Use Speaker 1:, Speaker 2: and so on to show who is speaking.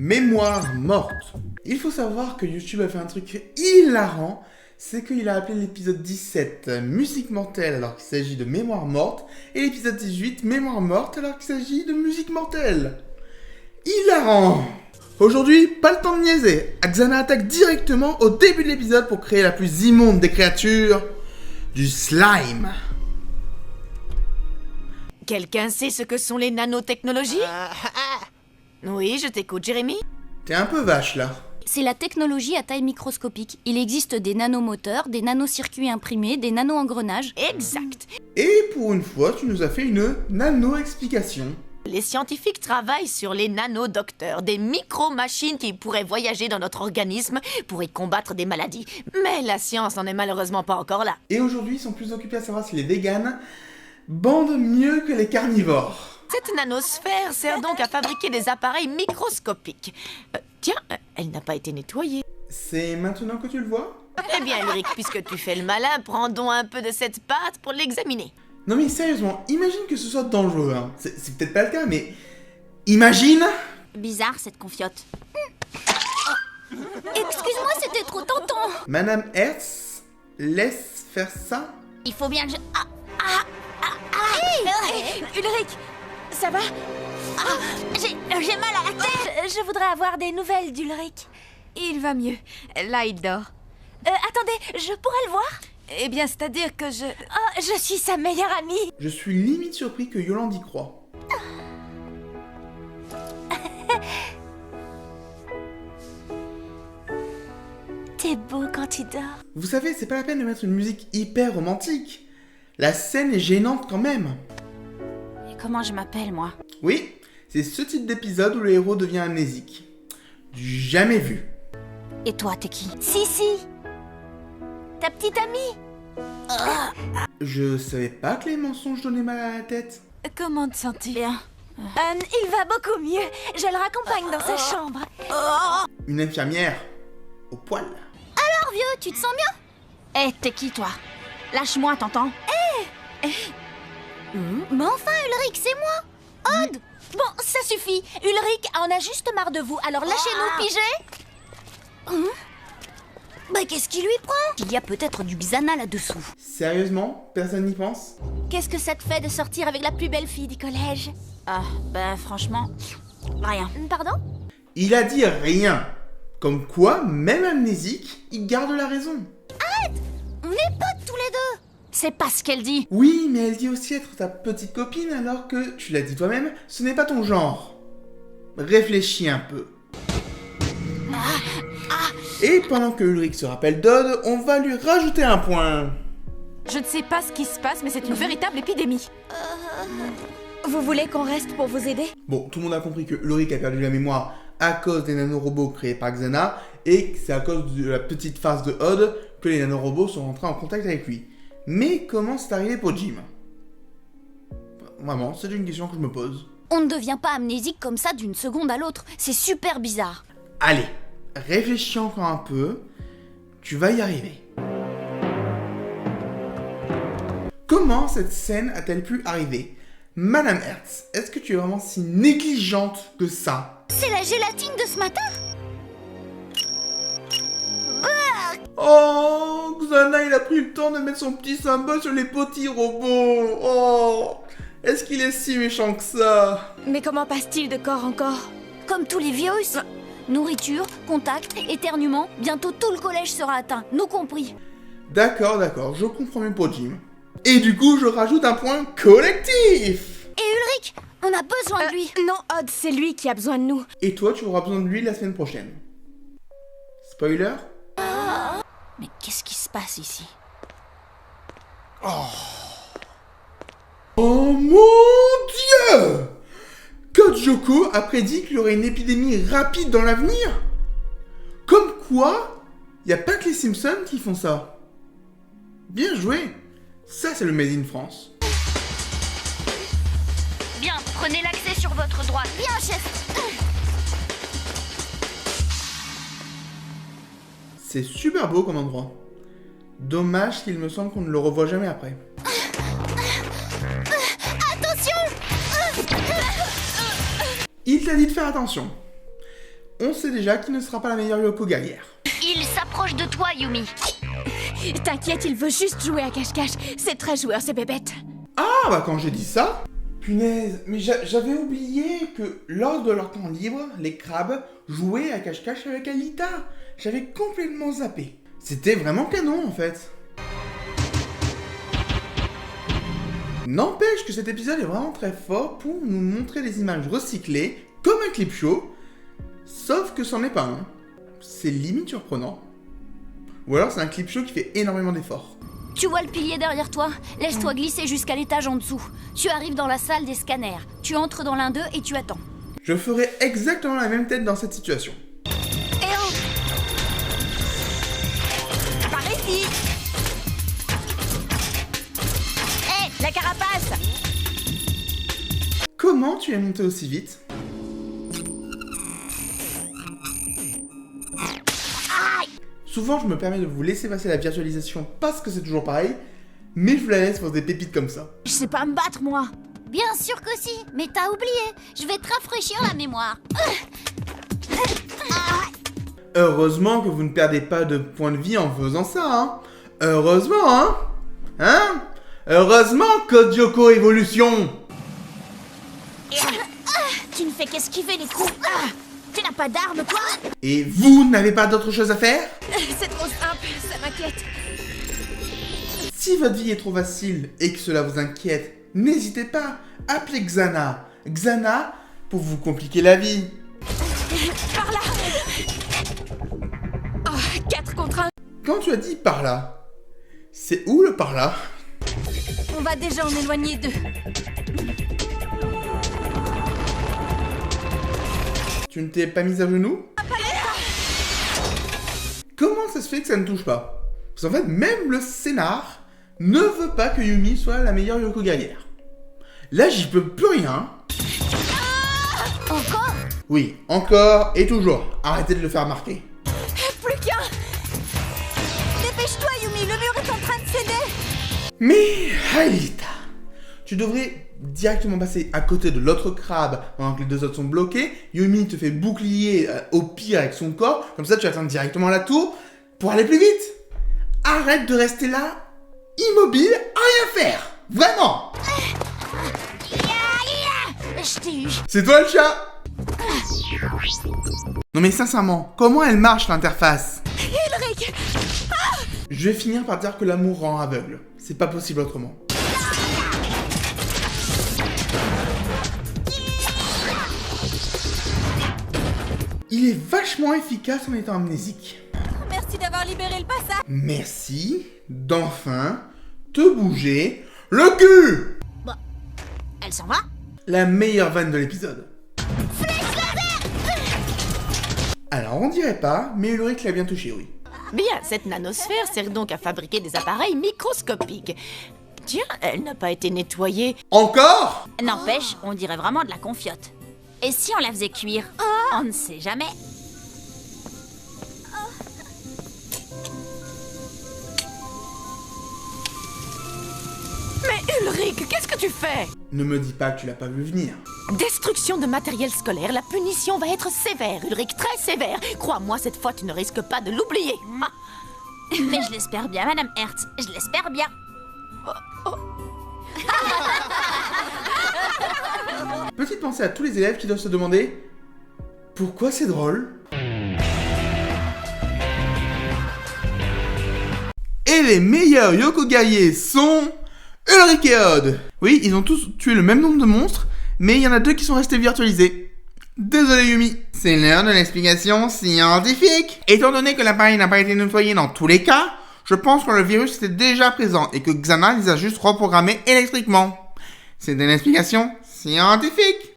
Speaker 1: Mémoire morte. Il faut savoir que YouTube a fait un truc hilarant, c'est qu'il a appelé l'épisode 17 Musique mortelle alors qu'il s'agit de Mémoire morte, et l'épisode 18 Mémoire morte alors qu'il s'agit de Musique mortelle. Hilarant. Aujourd'hui, pas le temps de niaiser. Axana attaque directement au début de l'épisode pour créer la plus immonde des créatures, du slime.
Speaker 2: Quelqu'un sait ce que sont les nanotechnologies? Oui, je t'écoute, Jérémy.
Speaker 1: T'es un peu vache là.
Speaker 3: C'est la technologie à taille microscopique. Il existe des nanomoteurs, des nanocircuits imprimés, des nano-engrenages.
Speaker 2: Exact.
Speaker 1: Et pour une fois, tu nous as fait une nano-explication.
Speaker 2: Les scientifiques travaillent sur les nanodocteurs, des micro-machines qui pourraient voyager dans notre organisme pour y combattre des maladies. Mais la science n'en est malheureusement pas encore là.
Speaker 1: Et aujourd'hui, ils sont plus occupés à savoir si les véganes bandent mieux que les carnivores.
Speaker 2: Cette nanosphère sert donc à fabriquer des appareils microscopiques. Tiens, elle n'a pas été nettoyée.
Speaker 1: C'est maintenant que tu le vois?
Speaker 2: Eh bien, Ulrich, puisque tu fais le malin, prends donc un peu de cette pâte pour l'examiner.
Speaker 1: Non mais sérieusement, imagine que ce soit dangereux, hein. C'est peut-être pas le cas, mais... Imagine!
Speaker 3: Bizarre cette confiote. Excuse-moi, c'était trop tentant.
Speaker 1: Madame Hertz, laisse faire ça?
Speaker 3: Il faut bien que je...
Speaker 4: Hey, Ulrich, ça va?
Speaker 3: J'ai mal à la tête.
Speaker 4: Je voudrais avoir des nouvelles d'Ulrich. Il va mieux. Là, il dort. Attendez, je pourrais le voir? Eh bien, c'est-à-dire que je... Oh, je suis sa meilleure amie.
Speaker 1: Je suis limite surpris que Yolande y croit.
Speaker 4: T'es beau quand tu dors.
Speaker 1: Vous savez, c'est pas la peine de mettre une musique hyper romantique. La scène est gênante quand même.
Speaker 3: Et comment je m'appelle, moi?
Speaker 1: Oui, c'est ce type d'épisode où le héros devient amnésique. Du jamais vu.
Speaker 3: Et toi, t'es qui?
Speaker 4: Si. Ta petite amie.
Speaker 1: Je savais pas que les mensonges donnaient mal à la tête.
Speaker 4: Comment te sens-tu?
Speaker 3: Bien.
Speaker 4: Il va beaucoup mieux. Je le raccompagne dans sa chambre.
Speaker 1: Une infirmière. Au poil.
Speaker 3: Alors, vieux, tu te sens mieux? Eh, t'es qui, toi? Lâche-moi, t'entends?
Speaker 4: Mais enfin, Ulrich, c'est moi. Aude. Bon, ça suffit. Ulrich en a juste marre de vous. Alors lâchez-nous, pigé. Bah, qu'est-ce qui lui prend?
Speaker 3: Il y a peut-être du Xana là-dessous.
Speaker 1: Sérieusement, personne n'y pense?
Speaker 4: Qu'est-ce que ça te fait de sortir avec la plus belle fille du collège?
Speaker 3: Ah, ben franchement, rien.
Speaker 4: Pardon?
Speaker 1: Il a dit rien. Comme quoi, même amnésique, il garde la raison.
Speaker 4: On est potes tous les deux.
Speaker 3: C'est pas ce qu'elle dit.
Speaker 1: Oui, mais elle dit aussi être ta petite copine alors que, tu l'as dit toi-même, ce n'est pas ton genre. Réfléchis un peu. Et pendant que Ulrich se rappelle d'Odd, on va lui rajouter un point.
Speaker 5: Je ne sais pas ce qui se passe, mais c'est une véritable épidémie.
Speaker 4: Vous voulez qu'on reste pour vous aider?
Speaker 1: Bon, tout le monde a compris que Ulrich a perdu la mémoire à cause des nanorobots créés par Xana, et que c'est à cause de la petite farce de Odd que les nanorobots sont rentrés en contact avec lui. Mais comment c'est arrivé pour Jim? Vraiment, c'est une question que je me pose.
Speaker 3: On ne devient pas amnésique comme ça d'une seconde à l'autre. C'est super bizarre.
Speaker 1: Allez, réfléchis encore un peu, tu vas y arriver. Comment cette scène a-t-elle pu arriver? Madame Hertz, est-ce que tu es vraiment si négligente que ça?
Speaker 4: C'est la gélatine de ce matin?
Speaker 1: Oh, Xana, il a pris le temps de mettre son petit symbole sur les petits robots. Oh, est-ce qu'il est si méchant que ça?
Speaker 4: Mais comment passe-t-il de corps en corps?
Speaker 3: Comme tous les virus. Nourriture, contact, éternuement. Bientôt tout le collège sera atteint, nous compris.
Speaker 1: D'accord, je comprends mieux pour Jim. Et du coup, je rajoute un point collectif.
Speaker 3: Et Ulrich, on a besoin de lui.
Speaker 4: Non, Odd, c'est lui qui a besoin de nous.
Speaker 1: Et toi, tu auras besoin de lui la semaine prochaine. Spoiler?
Speaker 3: Mais qu'est-ce qui se passe ici?
Speaker 1: Oh mon Dieu! Code Joko a prédit qu'il y aurait une épidémie rapide dans l'avenir. Comme quoi, il n'y a pas que les Simpsons qui font ça. Bien joué. Ça, c'est le Made in France.
Speaker 3: Bien, prenez l'accès sur votre droite.
Speaker 4: Bien, chef.
Speaker 1: C'est super beau comme endroit. Dommage qu'il me semble qu'on ne le revoit jamais après.
Speaker 4: Attention!
Speaker 1: Il t'a dit de faire attention. on sait déjà qu'il ne sera pas la meilleure Yoko guerrière.
Speaker 4: Il s'approche de toi, Yumi.
Speaker 5: T'inquiète, il veut juste jouer à cache-cache. C'est très joueur, ces bébêtes.
Speaker 1: Ah bah quand j'ai dit ça, punaise, mais j'avais oublié que lors de leur temps libre, les crabes jouaient à cache-cache avec Alita. J'avais complètement zappé. C'était vraiment canon en fait. N'empêche que cet épisode est vraiment très fort pour nous montrer des images recyclées, comme un clip show, sauf que c'en est pas un. C'est limite surprenant. Ou alors c'est un clip show qui fait énormément d'efforts.
Speaker 3: Tu vois le pilier derrière toi? Laisse-toi glisser jusqu'à l'étage en dessous. Tu arrives dans la salle des scanners. Tu entres dans l'un d'eux et tu attends.
Speaker 1: Je ferai exactement la même tête dans cette situation.
Speaker 3: Eh oh!
Speaker 5: Par ici. Hé, la carapace.
Speaker 1: Comment tu es monté aussi vite? Souvent, je me permets de vous laisser passer la virtualisation parce que c'est toujours pareil, mais je vous la laisse pour des pépites comme ça.
Speaker 3: Je sais pas me battre, moi.
Speaker 4: Bien sûr que si, mais t'as oublié. Je vais te rafraîchir la mémoire.
Speaker 1: Heureusement que vous ne perdez pas de points de vie en faisant ça, hein. Heureusement, hein. Hein? Heureusement, Code Yoko Evolution.
Speaker 4: Tu ne fais qu'esquiver les coups. Tu n'as pas d'arme, toi?
Speaker 1: Et vous n'avez pas d'autre chose à faire?
Speaker 5: C'est trop simple, ça m'inquiète.
Speaker 1: Si votre vie est trop facile et que cela vous inquiète, n'hésitez pas, appelez Xana. Xana pour vous compliquer la vie.
Speaker 5: Par là. Oh, 4 contre 1.
Speaker 1: Quand tu as dit par là, c'est où le par là?
Speaker 5: On va déjà en éloigner 2.
Speaker 1: Tu ne t'es pas mise à genoux? Comment ça se fait que ça ne touche pas? Parce qu'en fait, même le scénar ne veut pas que Yumi soit la meilleure Yoko guerrière. Là, j'y peux plus rien.
Speaker 4: Encore?
Speaker 1: Oui, encore et toujours. Arrêtez de le faire marquer.
Speaker 5: Plus qu'un. Dépêche-toi, Yumi, le mur est en train de céder.
Speaker 1: Mais, Alita, tu devrais directement passer à côté de l'autre crabe pendant que les deux autres sont bloqués. Yumi te fait bouclier au pire avec son corps. Comme ça, tu atteins directement la tour pour aller plus vite. Arrête de rester là, immobile, à rien faire. Vraiment.
Speaker 4: Je t'ai eu.
Speaker 1: C'est toi le chat. Non mais sincèrement, comment elle marche l'interface?
Speaker 5: Ulrich.
Speaker 1: Je vais finir par dire que l'amour rend aveugle. C'est pas possible autrement. Il est vachement efficace en étant amnésique.
Speaker 5: Merci d'avoir libéré le passage.
Speaker 1: Merci d'enfin te bouger le cul.
Speaker 4: Elle s'en va?
Speaker 1: La meilleure vanne de l'épisode. Alors on dirait pas, mais Ulrich l'a bien touché, oui.
Speaker 2: Bien, cette nanosphère sert donc à fabriquer des appareils microscopiques. Tiens, elle n'a pas été nettoyée.
Speaker 1: Encore?
Speaker 3: N'empêche, on dirait vraiment de la confiote. Et si on la faisait cuire? On ne sait jamais.
Speaker 2: Mais Ulrich, qu'est-ce que tu fais?
Speaker 1: Ne me dis pas que tu l'as pas vu venir.
Speaker 2: Destruction de matériel scolaire, la punition va être sévère, Ulrich, très sévère. Crois-moi, cette fois, tu ne risques pas de l'oublier. Ah.
Speaker 3: Mais je l'espère bien, Madame Hertz. Je l'espère bien.
Speaker 1: Petite pensée à tous les élèves qui doivent se demander pourquoi c'est drôle. Et les meilleurs Yoko guerriers sont Ulrich et Odd. Oui, ils ont tous tué le même nombre de monstres, mais il y en a 2 qui sont restés virtualisés. Désolé Yumi, c'est l'heure de l'explication scientifique. Étant donné que l'appareil n'a pas été nettoyé dans tous les cas, je pense que le virus était déjà présent et que Xana les a juste reprogrammés électriquement. C'est une explication scientifique.